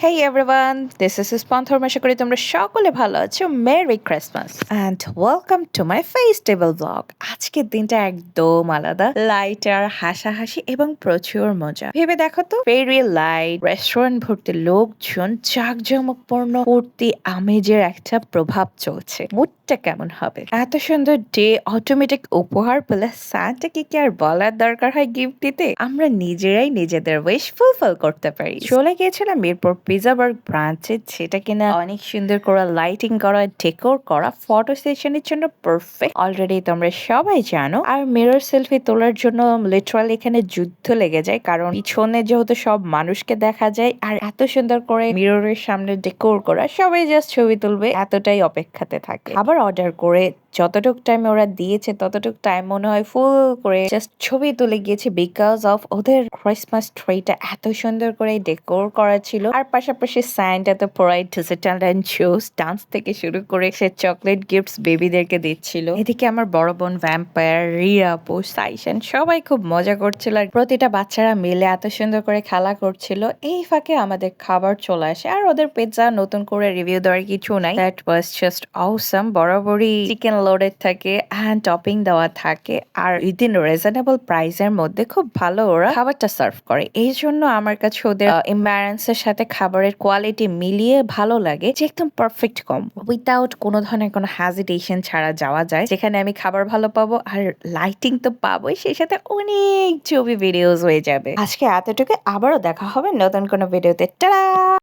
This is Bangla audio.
Hey everyone, this is স্পন্থর আশা করি তোমরা সকলে ভালো আছো। Merry Christmas and welcome to my festival blog. আজকের দিনটা একদম আলাদা, লাইট আর হাসাহাসি এবং প্রচুর মজা। ভেবে দেখো তো, ফেরি লাইট, রেস্টুরেন্ট ভর্তি লোকজন, জাঁকজমকপূর্ণ ফুর্তি আমেজের একটা প্রভাব চলছে। মুডটা কেমন হবে? এত সুন্দর ডে, অটোমেটিক উপহার পেলে সান্টাকে কি আর বলার দরকার হয় গিফট দিতে? আমরা নিজেরাই নিজেদের উইশ ফুলফিল করতে পারি। চলে গিয়েছিলাম মিরপুর পিজাবার্গ ব্রাঞ্চে, যেটা কিনা অনেক সুন্দর করে লাইটিং করা, ডেকোর করা, ফটো সেশনের জন্য পারফেক্ট। অলরেডি তোমরা সবাই জানো। আর মিরর সেলফি তোলার জন্য লিটারালি এখানে যুদ্ধ লেগে যায়, কারণ পিছনে যেহেতু সব মানুষকে দেখা যায় আর এত সুন্দর করে মিররের সামনে ডেকোর করা, সবাই জাস্ট ছবি তুলবে এতটাই অপেক্ষাতে থাকে। আবার অর্ডার করে যতটুক টাইম ওরা দিয়েছে ততটুক টাইম মনে হয় ফুল করে জাস্ট ছবি তুলে গিয়েছে, বিকজ অফ ওদের ক্রিসমাস ট্রিটা এত সুন্দর করে ডেকোর করা ছিল। আর পাশাপাশি সাইনটা তো পুরাই ডিজিটাল অ্যান্ড শোস, ডান্স থেকে শুরু করে সে চকলেট গিফটস বেবিদেরকে দিচ্ছিল। এদিকে আমার বড় বোন ভ্যাম্পায়ার, রিয়া আপু, সাইশান সবাই খুব মজা করছিল আর প্রতিটা বাচ্চারা মিলে এত সুন্দর করে খেলা করছিল। এই ফাঁকে আমাদের খাবার চলে আসে আর ওদের পিৎজা নতুন করে রিভিউ দেওয়ার কিছু নাই, দ্যাট ওয়াজ জাস্ট অসাম। বরাবরই চিকেন লোডেড থাকে অ্যান্ড টপিং দেওয়া থাকে আর উইদিন রিজনেবল প্রাইসের মধ্যে খুব ভালো ওরা খাবারটা সার্ভ করে। এই জন্য আমার কাছে ওদের এর সাথে খাবারের কোয়ালিটি মিলিয়ে ভালো লাগে, যে একদম পারফেক্ট কম্বো, উইথাউট কোনো ধরনের কোনো হেজিটেশন ছাড়া যাওয়া যায়, যেখানে আমি খাবার ভালো পাবো আর লাইটিং তো পাবোই, সেই সাথে অনেক ছবি ভিডিওস হয়ে যাবে। আজকে এতটুকু, আবারও দেখা হবে নতুন কোনো ভিডিওতে। টাটা।